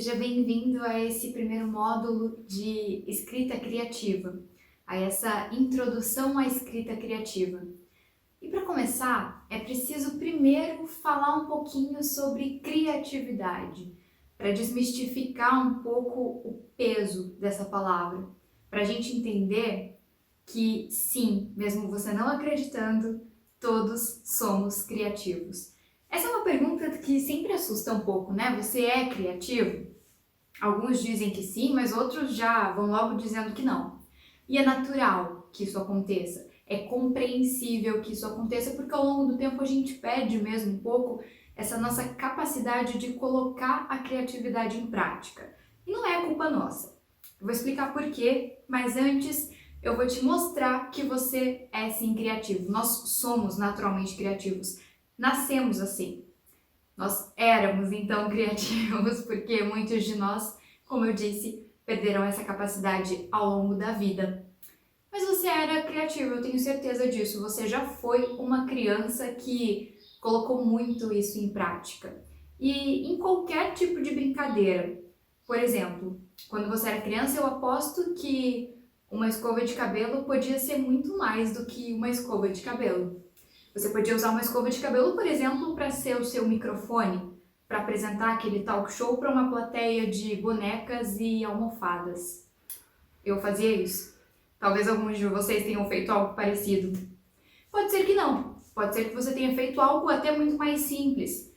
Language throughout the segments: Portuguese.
Seja bem-vindo a esse primeiro módulo de escrita criativa, a essa introdução à escrita criativa. E para começar, é preciso primeiro falar um pouquinho sobre criatividade, para desmistificar um pouco o peso dessa palavra, para a gente entender que sim, mesmo você não acreditando, todos somos criativos. Essa é uma pergunta que sempre assusta um pouco, né? Você é criativo? Alguns dizem que sim, mas outros já vão logo dizendo que não. E é natural que isso aconteça. É compreensível que isso aconteça porque ao longo do tempo a gente perde mesmo um pouco essa nossa capacidade de colocar a criatividade em prática. E não é culpa nossa. Eu vou explicar por quê, mas antes eu vou te mostrar que você é sim criativo. Nós somos naturalmente criativos. Nascemos assim. Nós éramos então criativos porque muitos de nós, como eu disse, perderam essa capacidade ao longo da vida. Mas você era criativo, eu tenho certeza disso. Você já foi uma criança que colocou muito isso em prática. E em qualquer tipo de brincadeira. Por exemplo, quando você era criança, eu aposto que uma escova de cabelo podia ser muito mais do que uma escova de cabelo. Você podia usar uma escova de cabelo, por exemplo, para ser o seu microfone, para apresentar aquele talk show para uma plateia de bonecas e almofadas. Eu fazia isso. Talvez alguns de vocês tenham feito algo parecido. Pode ser que não. Pode ser que você tenha feito algo até muito mais simples,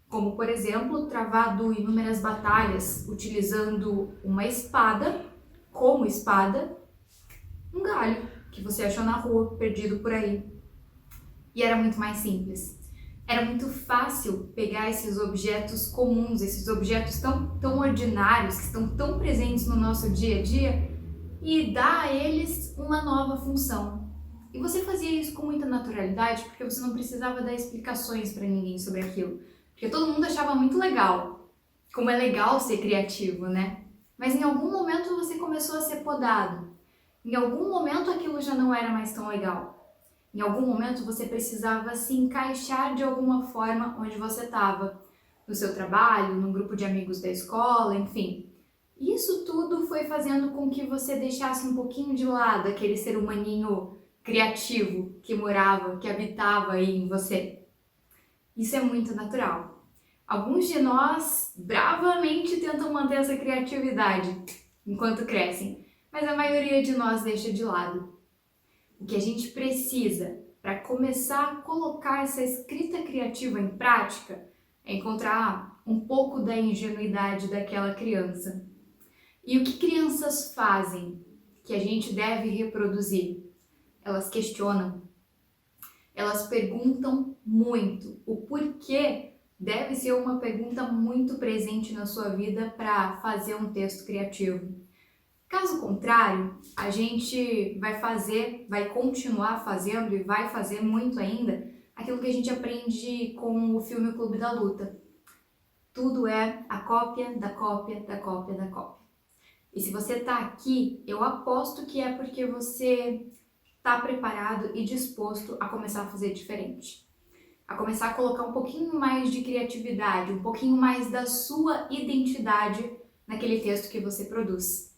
como, por exemplo, travado inúmeras batalhas utilizando uma espada, como espada, um galho que você achou na rua, perdido por aí. E era muito mais simples. Era muito fácil pegar esses objetos comuns, esses objetos tão ordinários, que estão tão presentes no nosso dia a dia, e dar a eles uma nova função. E você fazia isso com muita naturalidade, porque você não precisava dar explicações para ninguém sobre aquilo. Porque todo mundo achava muito legal. Como é legal ser criativo, né? Mas em algum momento você começou a ser podado. Em algum momento aquilo já não era mais tão legal. Em algum momento você precisava se encaixar de alguma forma onde você estava, no seu trabalho, no grupo de amigos da escola, enfim. Isso tudo foi fazendo com que você deixasse um pouquinho de lado aquele ser humaninho criativo que morava, que habitava aí em você. Isso é muito natural. Alguns de nós bravamente tentam manter essa criatividade enquanto crescem, mas a maioria de nós deixa de lado. O que a gente precisa para começar a colocar essa escrita criativa em prática é encontrar um pouco da ingenuidade daquela criança. E o que crianças fazem que a gente deve reproduzir? Elas questionam, elas perguntam muito. O porquê deve ser uma pergunta muito presente na sua vida para fazer um texto criativo. Caso contrário, a gente vai continuar fazendo e vai fazer muito ainda aquilo que a gente aprende com o filme O Clube da Luta. Tudo é a cópia da cópia da cópia da cópia. E se você está aqui, eu aposto que é porque você está preparado e disposto a começar a fazer diferente. A começar a colocar um pouquinho mais de criatividade, um pouquinho mais da sua identidade naquele texto que você produz.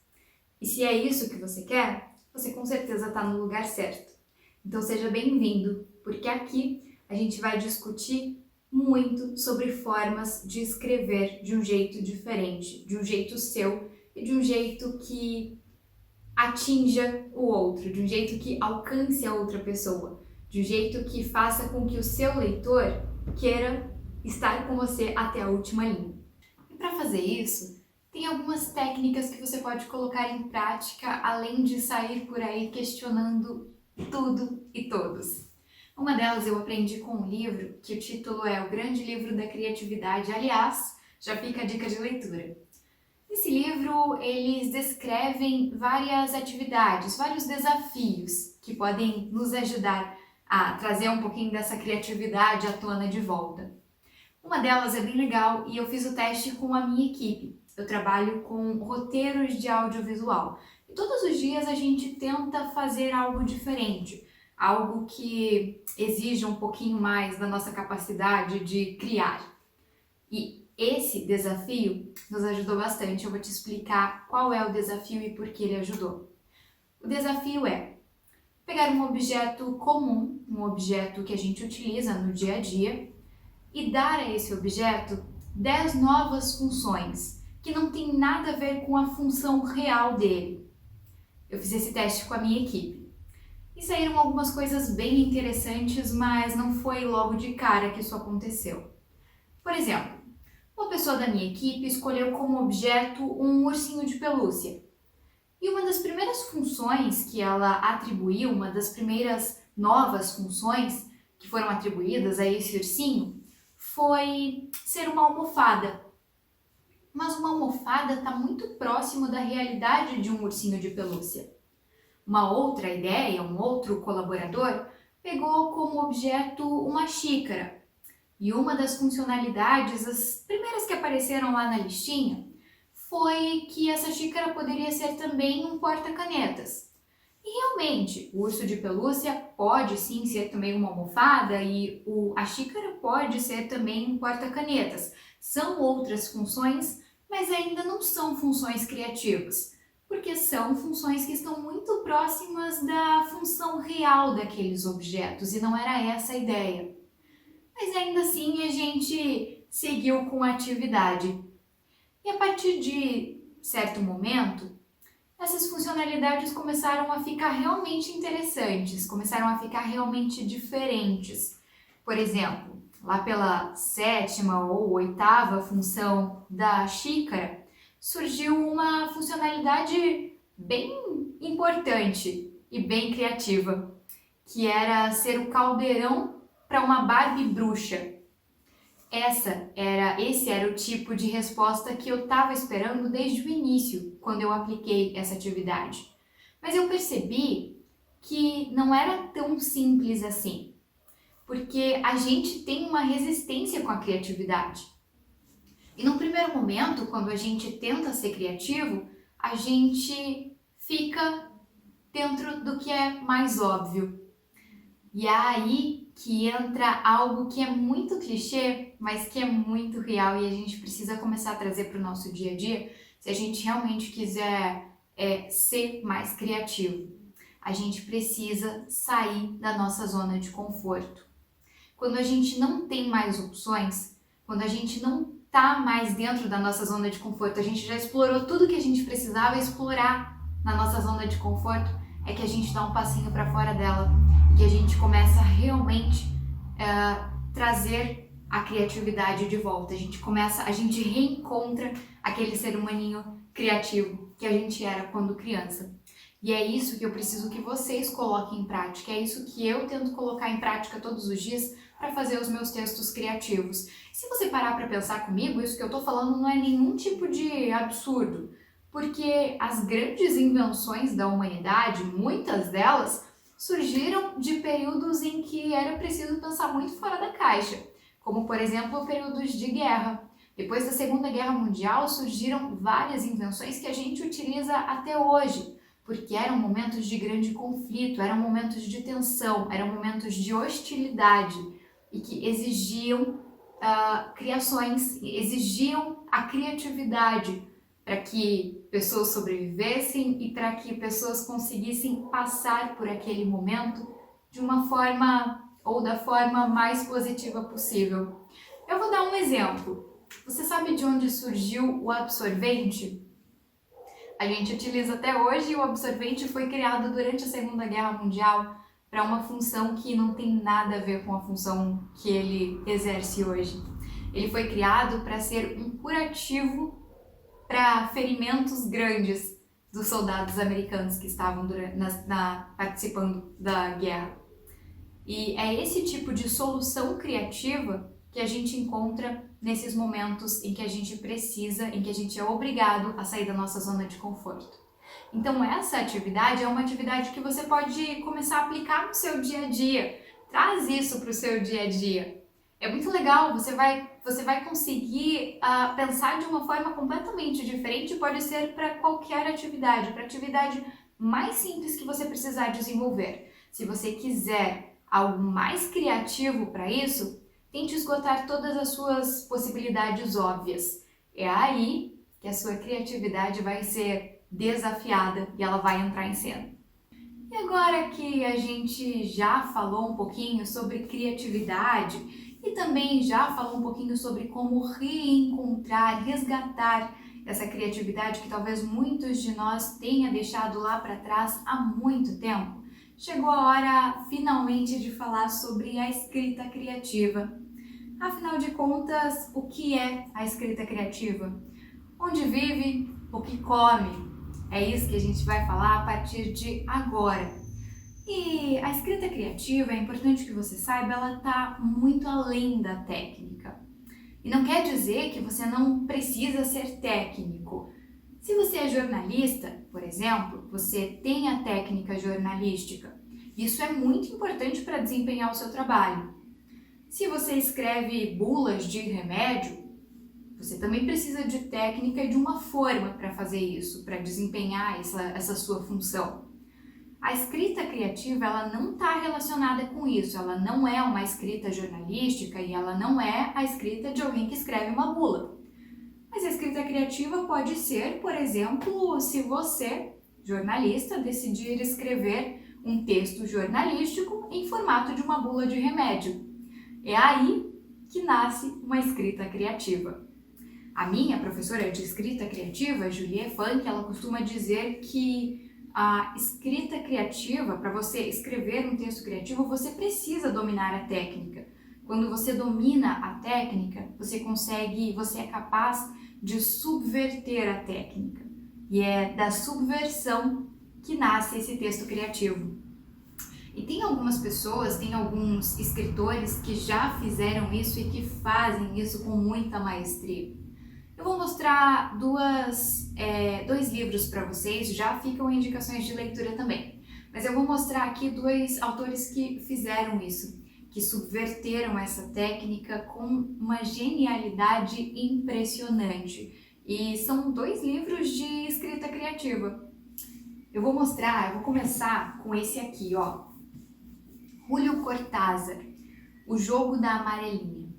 E se é isso que você quer, você com certeza está no lugar certo. Então seja bem-vindo, porque aqui a gente vai discutir muito sobre formas de escrever de um jeito diferente, de um jeito seu e de um jeito que atinja o outro, de um jeito que alcance a outra pessoa, de um jeito que faça com que o seu leitor queira estar com você até a última linha. E para fazer isso, tem algumas técnicas que você pode colocar em prática, além de sair por aí questionando tudo e todos. Uma delas eu aprendi com um livro, que o título é O Grande Livro da Criatividade. Aliás, já fica a dica de leitura. Nesse livro, eles descrevem várias atividades, vários desafios que podem nos ajudar a trazer um pouquinho dessa criatividade à tona de volta. Uma delas é bem legal e eu fiz o teste com a minha equipe. Eu trabalho com roteiros de audiovisual e todos os dias a gente tenta fazer algo diferente, algo que exija um pouquinho mais da nossa capacidade de criar. E esse desafio nos ajudou bastante. Eu vou te explicar qual é o desafio e por que ele ajudou. O desafio é pegar um objeto comum, um objeto que a gente utiliza no dia a dia, e dar a esse objeto 10 novas funções que não tem nada a ver com a função real dele. Eu fiz esse teste com a minha equipe. E saíram algumas coisas bem interessantes, mas não foi logo de cara que isso aconteceu. Por exemplo, uma pessoa da minha equipe escolheu como objeto um ursinho de pelúcia. E uma das primeiras funções que ela atribuiu, uma das primeiras novas funções que foram atribuídas a esse ursinho, foi ser uma almofada. Mas uma almofada está muito próximo da realidade de um ursinho de pelúcia. Uma outra ideia, um outro colaborador, pegou como objeto uma xícara. E uma das funcionalidades, as primeiras que apareceram lá na listinha, foi que essa xícara poderia ser também um porta-canetas. E realmente, o urso de pelúcia pode sim ser também uma almofada e a xícara pode ser também um porta-canetas. São outras funções, mas ainda não são funções criativas, porque são funções que estão muito próximas da função real daqueles objetos e não era essa a ideia. Mas ainda assim a gente seguiu com a atividade. E a partir de certo momento, essas funcionalidades começaram a ficar realmente interessantes, começaram a ficar realmente diferentes. Por exemplo, lá pela 7ª ou 8ª função da xícara, surgiu uma funcionalidade bem importante e bem criativa, que era ser o caldeirão para uma Barbie bruxa. Esse era o tipo de resposta que eu estava esperando desde o início, quando eu apliquei essa atividade. Mas eu percebi que não era tão simples assim, porque a gente tem uma resistência com a criatividade. E num primeiro momento, quando a gente tenta ser criativo, a gente fica dentro do que é mais óbvio. E é aí que entra algo que é muito clichê, mas que é muito real e a gente precisa começar a trazer para o nosso dia a dia se a gente realmente quiser ser mais criativo. A gente precisa sair da nossa zona de conforto. Quando a gente não tem mais opções, quando a gente não está mais dentro da nossa zona de conforto, a gente já explorou tudo que a gente precisava explorar na nossa zona de conforto, é que a gente dá um passinho para fora dela, que a gente começa a realmente trazer a criatividade de volta. A gente reencontra aquele ser humaninho criativo que a gente era quando criança. E é isso que eu preciso que vocês coloquem em prática, é isso que eu tento colocar em prática todos os dias para fazer os meus textos criativos. Se você parar para pensar comigo, isso que eu estou falando não é nenhum tipo de absurdo, porque as grandes invenções da humanidade, muitas delas, surgiram de períodos em que era preciso pensar muito fora da caixa, como por exemplo períodos de guerra. Depois da Segunda Guerra Mundial surgiram várias invenções que a gente utiliza até hoje, porque eram momentos de grande conflito, eram momentos de tensão, eram momentos de hostilidade e que exigiam criações, exigiam a criatividade para que pessoas sobrevivessem e para que pessoas conseguissem passar por aquele momento de uma forma ou da forma mais positiva possível. Eu vou dar um exemplo. Você sabe de onde surgiu o absorvente? A gente utiliza até hoje e o absorvente foi criado durante a Segunda Guerra Mundial para uma função que não tem nada a ver com a função que ele exerce hoje. Ele foi criado para ser um curativo para ferimentos grandes dos soldados americanos que estavam participando da guerra. E é esse tipo de solução criativa que a gente encontra nesses momentos em que a gente precisa, em que a gente é obrigado a sair da nossa zona de conforto. Então essa atividade é uma atividade que você pode começar a aplicar no seu dia a dia. Traz isso para o seu dia a dia. É muito legal, você vai conseguir pensar de uma forma completamente diferente, pode ser para qualquer atividade, para a atividade mais simples que você precisar desenvolver. Se você quiser algo mais criativo para isso, tente esgotar todas as suas possibilidades óbvias. É aí que a sua criatividade vai ser desafiada e ela vai entrar em cena. E agora que a gente já falou um pouquinho sobre criatividade e também já falou um pouquinho sobre como reencontrar, resgatar essa criatividade que talvez muitos de nós tenha deixado lá para trás há muito tempo, chegou a hora finalmente de falar sobre a escrita criativa. Afinal de contas, o que é a escrita criativa? Onde vive, o que come? É isso que a gente vai falar a partir de agora. E a escrita criativa, é importante que você saiba, ela está muito além da técnica. E não quer dizer que você não precisa ser técnico. Se você é jornalista, por exemplo, você tem a técnica jornalística. Isso é muito importante para desempenhar o seu trabalho. Se você escreve bulas de remédio, você também precisa de técnica e de uma forma para fazer isso, para desempenhar essa sua função. A escrita criativa, ela não está relacionada com isso, ela não é uma escrita jornalística e ela não é a escrita de alguém que escreve uma bula. Mas a escrita criativa pode ser, por exemplo, se você, jornalista, decidir escrever um texto jornalístico em formato de uma bula de remédio. É aí que nasce uma escrita criativa. A minha professora de escrita criativa, Julie Funk, ela costuma dizer que a escrita criativa, para você escrever um texto criativo, você precisa dominar a técnica. Quando você domina a técnica, você é capaz de subverter a técnica. E é da subversão que nasce esse texto criativo. E tem algumas pessoas, tem alguns escritores que já fizeram isso e que fazem isso com muita maestria. Eu vou mostrar dois livros para vocês, já ficam indicações de leitura também. Mas eu vou mostrar aqui dois autores que fizeram isso, que subverteram essa técnica com uma genialidade impressionante. E são dois livros de escrita criativa. Eu vou começar com esse aqui, ó. Julio Cortázar, O Jogo da Amarelinha.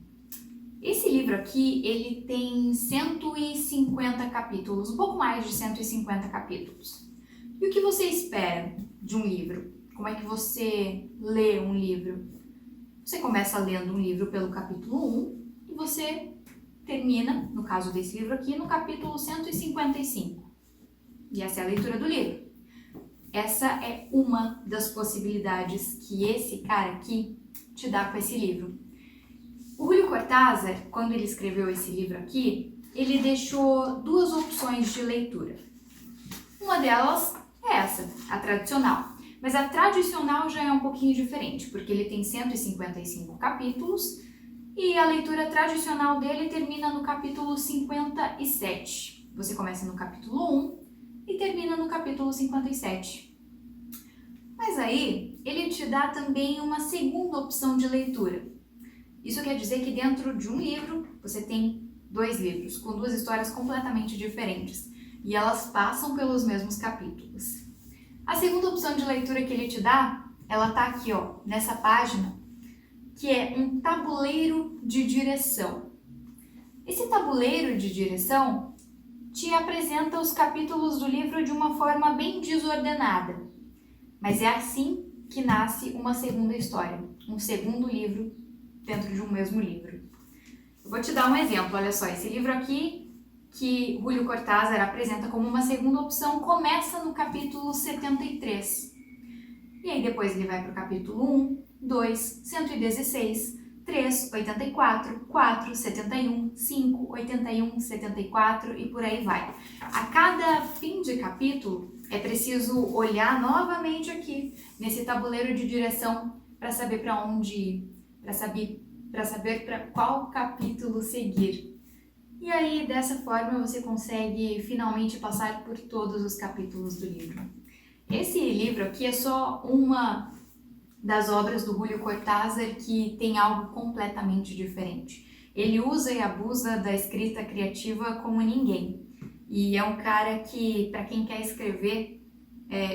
Esse livro aqui, ele tem 150 capítulos, um pouco mais de 150 capítulos. E o que você espera de um livro? Como é que você lê um livro? Você começa lendo um livro pelo capítulo 1 e você termina, no caso desse livro aqui, no capítulo 155. E essa é a leitura do livro. Essa é uma das possibilidades que esse cara aqui te dá com esse livro. O Julio Cortázar, quando ele escreveu esse livro aqui, ele deixou duas opções de leitura. Uma delas é essa, a tradicional. Mas a tradicional já é um pouquinho diferente, porque ele tem 155 capítulos e a leitura tradicional dele termina no capítulo 57. Você começa no capítulo 1 e termina no capítulo 57. Mas aí, ele te dá também uma segunda opção de leitura. Isso quer dizer que dentro de um livro, você tem dois livros, com duas histórias completamente diferentes, e elas passam pelos mesmos capítulos. A segunda opção de leitura que ele te dá, ela tá aqui, ó, nessa página, que é um tabuleiro de direção. Esse tabuleiro de direção te apresenta os capítulos do livro de uma forma bem desordenada, mas é assim que nasce uma segunda história, um segundo livro dentro de um mesmo livro. Eu vou te dar um exemplo, olha só, esse livro aqui, que Julio Cortázar apresenta como uma segunda opção, começa no capítulo 73. E aí depois ele vai para o capítulo 1, 2, 116, 3, 84, 4, 71, 5, 81, 74 e por aí vai. A cada fim de capítulo é preciso olhar novamente aqui nesse tabuleiro de direção para saber para onde ir, para saber para qual capítulo seguir. E aí, dessa forma, você consegue finalmente passar por todos os capítulos do livro. Esse livro aqui é só uma das obras do Julio Cortázar que tem algo completamente diferente. Ele usa e abusa da escrita criativa como ninguém. E é um cara que, para quem quer escrever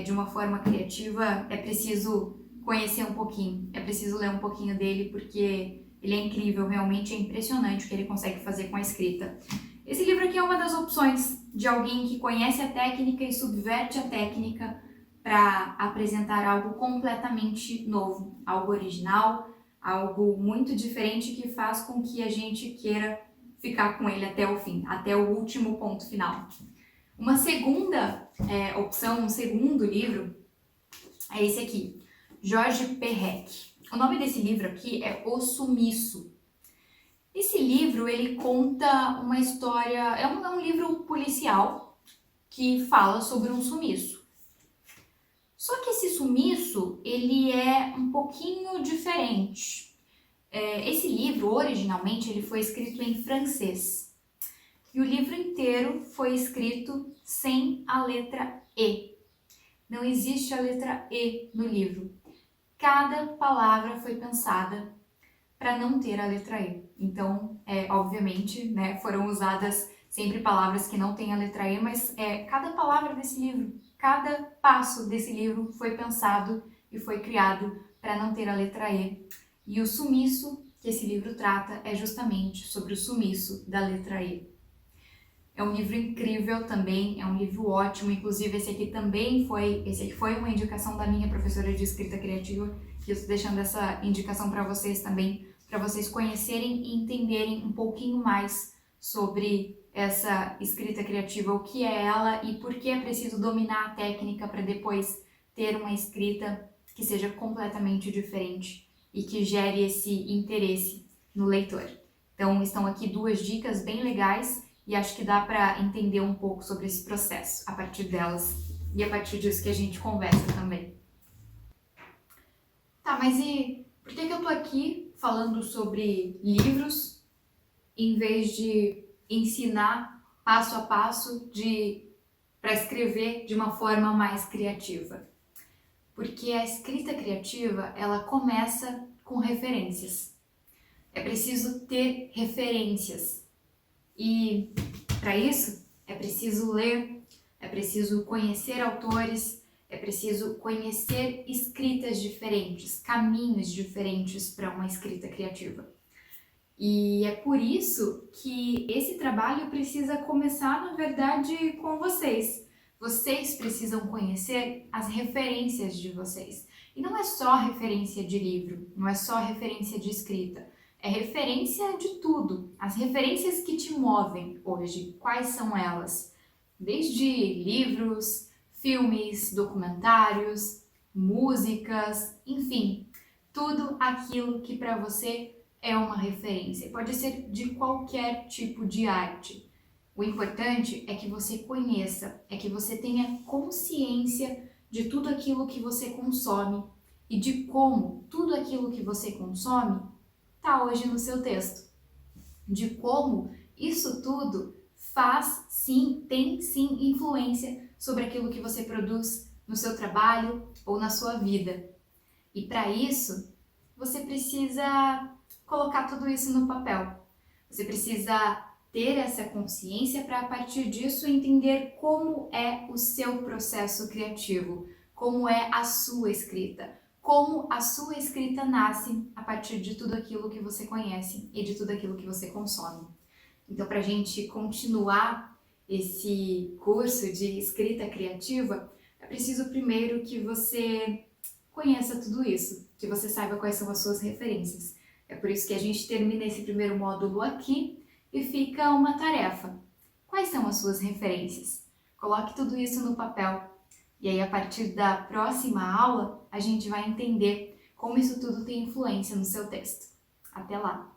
de uma forma criativa, é preciso conhecer um pouquinho, é preciso ler um pouquinho dele, porque Ele é incrível, realmente é impressionante o que ele consegue fazer com a escrita. Esse livro aqui é uma das opções de alguém que conhece a técnica e subverte a técnica para apresentar algo completamente novo, algo original, algo muito diferente que faz com que a gente queira ficar com ele até o fim, até o último ponto final. Uma segunda opção, um segundo livro, é esse aqui, Jorge Perec. O nome desse livro aqui é O Sumiço. Esse livro, ele conta uma história, é um livro policial que fala sobre um sumiço. Só que esse sumiço, ele é um pouquinho diferente. Esse livro, originalmente, ele foi escrito em francês. E o livro inteiro foi escrito sem a letra E. Não existe a letra E no livro. Cada palavra foi pensada para não ter a letra E. Então, obviamente, né, foram usadas sempre palavras que não têm a letra E, mas cada palavra desse livro, cada passo desse livro foi pensado e foi criado para não ter a letra E. E o sumiço que esse livro trata é justamente sobre o sumiço da letra E. É um livro incrível também, é um livro ótimo, inclusive esse aqui foi uma indicação da minha professora de escrita criativa, que eu estou deixando essa indicação para vocês também, para vocês conhecerem e entenderem um pouquinho mais sobre essa escrita criativa, o que é ela e por que é preciso dominar a técnica para depois ter uma escrita que seja completamente diferente e que gere esse interesse no leitor. Então estão aqui 2 dicas bem legais e acho que dá para entender um pouco sobre esse processo a partir delas e a partir disso que a gente conversa também. Tá, mas e por que eu tô aqui falando sobre livros em vez de ensinar passo a passo para escrever de uma forma mais criativa? Porque a escrita criativa, ela começa com referências. É preciso ter referências. E para isso é preciso ler, é preciso conhecer autores, é preciso conhecer escritas diferentes, caminhos diferentes para uma escrita criativa. E é por isso que esse trabalho precisa começar, na verdade, com vocês. Vocês precisam conhecer as referências de vocês. E não é só referência de livro, não é só referência de escrita. É referência de tudo. As referências que te movem hoje, quais são elas? Desde livros, filmes, documentários, músicas, enfim, tudo aquilo que para você é uma referência. Pode ser de qualquer tipo de arte. O importante é que você conheça, é que você tenha consciência de tudo aquilo que você consome e de como tudo aquilo que você consome está hoje no seu texto. De como isso tudo tem sim influência sobre aquilo que você produz no seu trabalho ou na sua vida. E para isso, você precisa colocar tudo isso no papel. Você precisa ter essa consciência para, a partir disso, entender como é o seu processo criativo, como é a sua escrita, como a sua escrita nasce a partir de tudo aquilo que você conhece e de tudo aquilo que você consome. Então, para a gente continuar esse curso de escrita criativa, é preciso primeiro que você conheça tudo isso, que você saiba quais são as suas referências. É por isso que a gente termina esse primeiro módulo aqui e fica uma tarefa. Quais são as suas referências? Coloque tudo isso no papel. E aí, a partir da próxima aula, a gente vai entender como isso tudo tem influência no seu texto. Até lá!